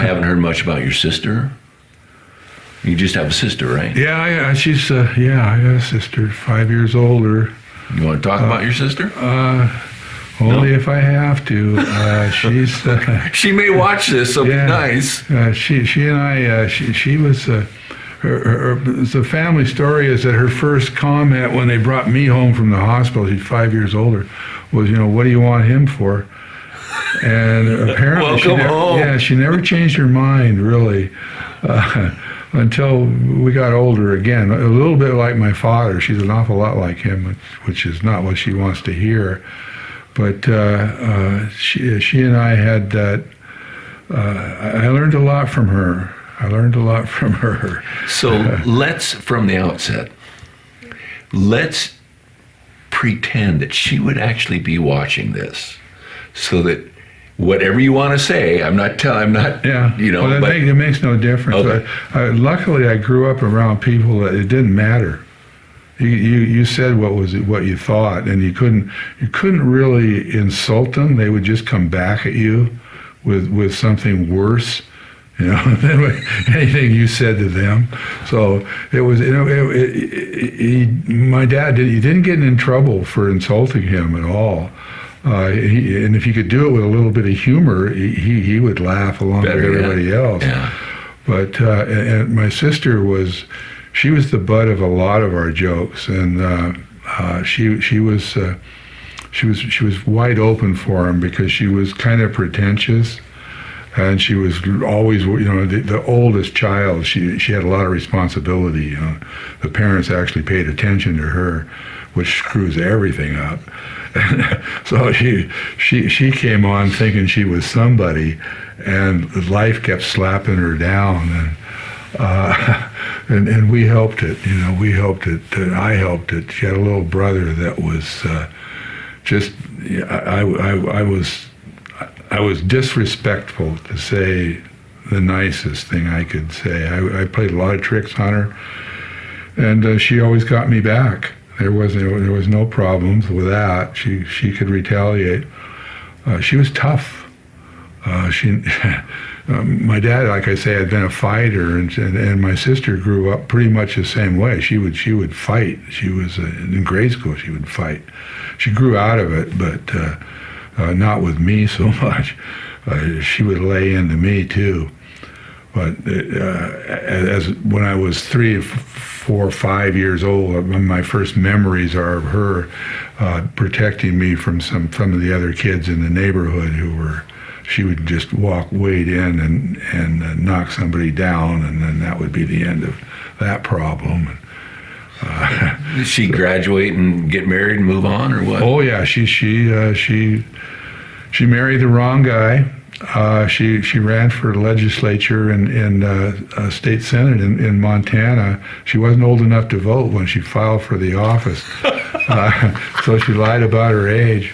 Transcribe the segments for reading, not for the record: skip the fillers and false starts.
haven't heard much about your sister. You just have a sister, right? Yeah, she's I got a sister, 5 years older. You want to talk about your sister? Only if I have to. She's. She may watch this, so be nice. She and I. She was. The family story is that her first comment when they brought me home from the hospital, she's 5 years older, was, what do you want him for? And apparently, she never changed her mind really. Until we got older again, a little bit like my father. She's an awful lot like him, which is not what she wants to hear. But she and I had that. I learned a lot from her. So let's, from the outset, let's pretend that she would actually be watching this, so that whatever you want to say, I'm not. Yeah. But it makes no difference. Okay. Luckily, I grew up around people that it didn't matter. You said what you thought, and you couldn't really insult them. They would just come back at you with something worse, than anything you said to them. So it was, my dad didn't get in trouble for insulting him at all. And if you could do it with a little bit of humor, he would laugh along with everybody else. Yeah. But and my sister was the butt of a lot of our jokes, and she was wide open for him because she was kind of pretentious, and she was always the oldest child. She had a lot of responsibility. The parents actually paid attention to her, which screws everything up. So she came on thinking she was somebody, and life kept slapping her down, and we helped it. We helped it. I helped it. She had a little brother that was just. I was disrespectful, to say the nicest thing I could say. I played a lot of tricks on her, and she always got me back. There was no problems with that. She could retaliate. She was tough. My dad, like I say, had been a fighter, and my sister grew up pretty much the same way. She would fight. She was in grade school. She would fight. She grew out of it, but not with me so much. She would lay into me too. But as when I was 3, 4, 5 years old, my first memories are of her protecting me from some of the other kids in the neighborhood who were. She would just wade in and knock somebody down, and then that would be the end of that problem. Did she graduate and get married and move on, or what? Oh yeah, she married the wrong guy. She ran for legislature in state senate in Montana. She wasn't old enough to vote when she filed for the office, so she lied about her age,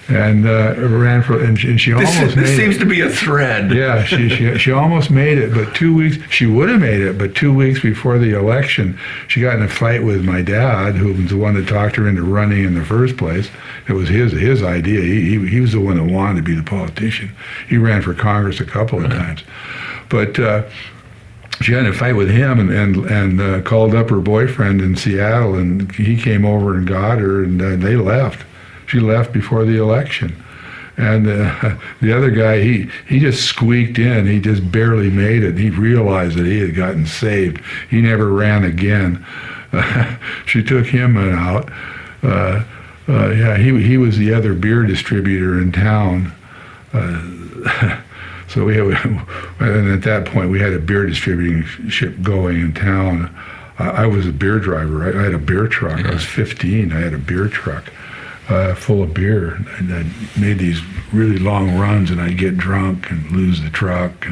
and ran for. And she almost made it. This seems to be a thread. Yeah, she almost made it, but 2 weeks. She would have made it, but 2 weeks before the election, she got in a fight with my dad, who was the one that talked her into running in the first place. It was his idea. He was the one that wanted to be the politician. He ran for Congress a couple of times, but she got in a fight with him and called up her boyfriend in Seattle, and he came over and got her, and they left. She left before the election, and the other guy, he just squeaked in. He just barely made it. He realized that he had gotten saved. He never ran again. She took him out. He was the other beer distributor in town. So and at that point we had a beer distributing ship going in town. I was a beer driver. I had a beer truck. I was 15. I had a beer truck full of beer, and I made these really long runs, and I'd get drunk and lose the truck.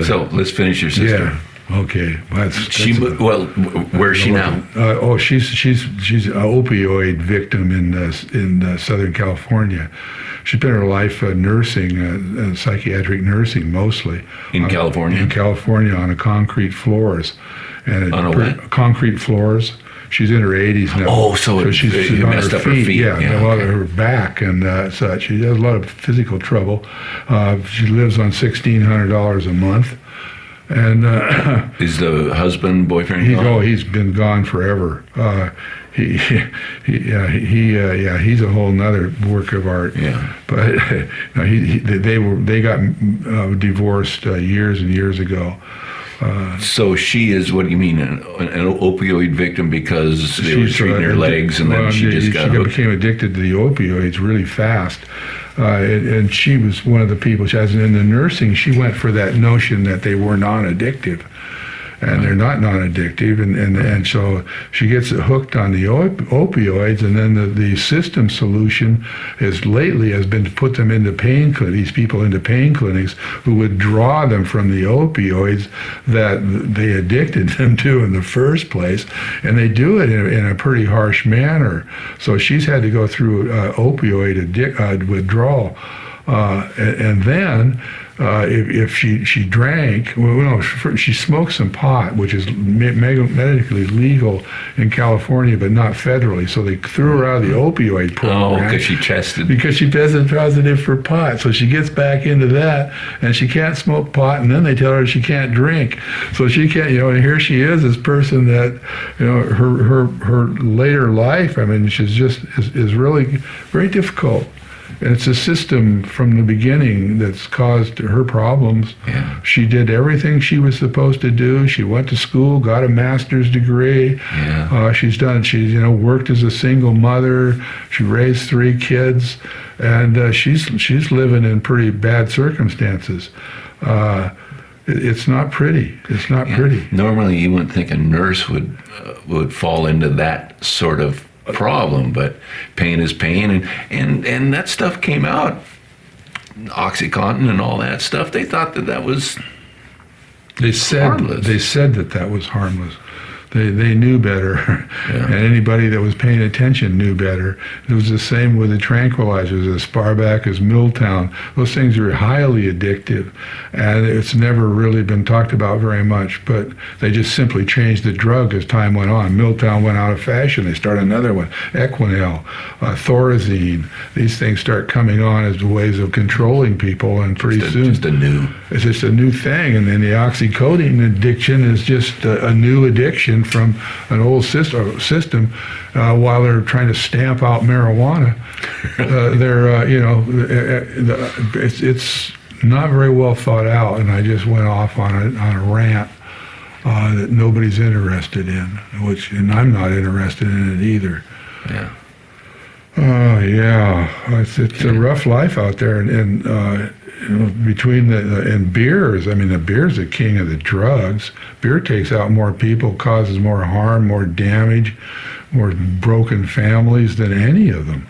So let's finish your sister. Yeah. Okay. Where's she now? She's an opioid victim in Southern California. She spent her life nursing, psychiatric nursing mostly. In California? In California, on concrete floors. On what? Concrete floors. she's in her 80s now. Oh, so it she's on messed up her feet. Yeah, Yeah, a lot okay. of her back and such. She has a lot of physical trouble. She lives on $1,600 a month. And Is the husband, boyfriend gone? he's been gone forever. He's a whole nother work of art. Yeah. But they got divorced years and years ago. So she is, what do you mean, an opioid victim because they were treating her legs and then she just got hooked? became addicted to the opioids really fast. And she was one of the people, in the nursing, she went for that notion that they were non-addictive. And they're not non-addictive, and so she gets hooked on the opioids, and then the system solution has been to put them into these people into pain clinics who would draw them from the opioids that they addicted them to in the first place, and they do it in a pretty harsh manner. So she's had to go through opioid withdrawal. And then if she drank, she smoked some pot, which is medically legal in California, but not federally. So they threw her out of the opioid program. Oh, because she tested. Because she tested positive for pot. So she gets back into that, and she can't smoke pot, and then they tell her she can't drink. So she can't, and here she is, this person that, her later life, she's is really very difficult. And it's a system from the beginning that's caused her problems. Yeah. She did everything she was supposed to do. She went to school, got a master's degree. Yeah. She's worked as a single mother. She raised 3 kids, and she's living in pretty bad circumstances. It's not pretty. It's not pretty. Normally, you wouldn't think a nurse would fall into that sort of problem, but pain is pain, and that stuff came out, OxyContin and all that stuff. They thought that was harmless. They said that was harmless. They knew better, Yeah. and anybody that was paying attention knew better. It was the same with the tranquilizers, as far back as Milltown. Those things are highly addictive, and it's never really been talked about very much, but they just simply changed the drug as time went on. Milltown went out of fashion. They started another one, Equinel, Thorazine. These things start coming on as ways of controlling people, and pretty soon it's just a new thing. And then the oxycodone addiction is just a new addiction from an old system. While they're trying to stamp out marijuana, it's not very well thought out. And I just went off on a rant that nobody's interested in, and I'm not interested in it either. Yeah. Oh yeah, it's a rough life out there, and between and beers. The beer's the king of the drugs. Beer takes out more people, causes more harm, more damage, more broken families than any of them.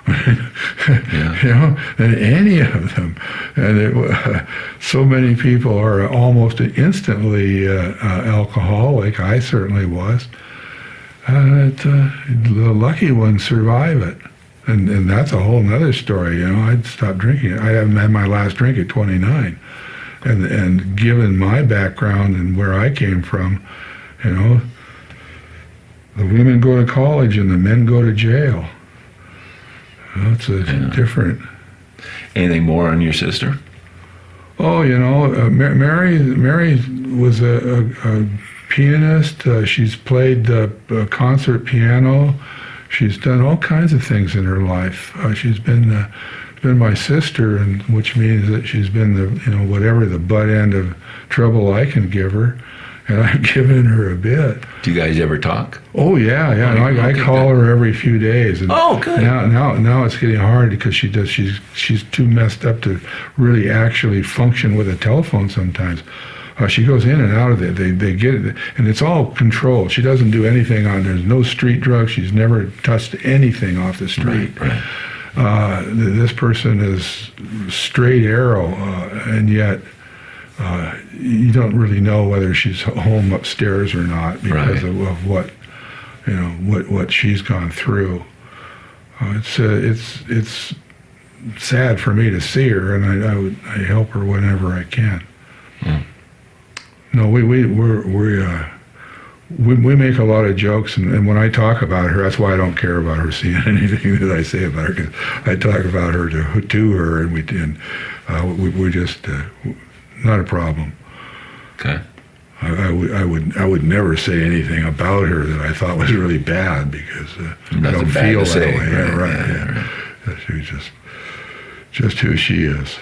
Yeah. Than any of them. And so many people are almost instantly alcoholic. I certainly was. The lucky ones survive it. And that's a whole nother story. I'd stopped drinking. I haven't had my last drink at 29. And given my background and where I came from, the women go to college and the men go to jail. It's different. Anything more on your sister? Oh, Mary was a pianist. She's played concert piano. She's done all kinds of things in her life. She's been my sister, and which means that she's been whatever the butt end of trouble I can give her, and I've given her a bit. Do you guys ever talk? Oh yeah. I call her every few days. And good. Now it's getting hard because she's too messed up to really actually function with a telephone sometimes. She goes in and out of it. They get it, and it's all controlled. She doesn't do anything there's no street drugs. She's never touched anything off the street. Right. This person is straight arrow, and yet you don't really know whether she's home upstairs or not because of what what she's gone through. It's sad for me to see her, and I help her whenever I can. Mm. No, we make a lot of jokes, and when I talk about her, that's why I don't care about her seeing anything that I say about her, because I talk about her to her, and we're just not a problem. Okay. I would never say anything about her that I thought was really bad, because I don't bad feel to that say. way. Right, Yeah. She's just who she is.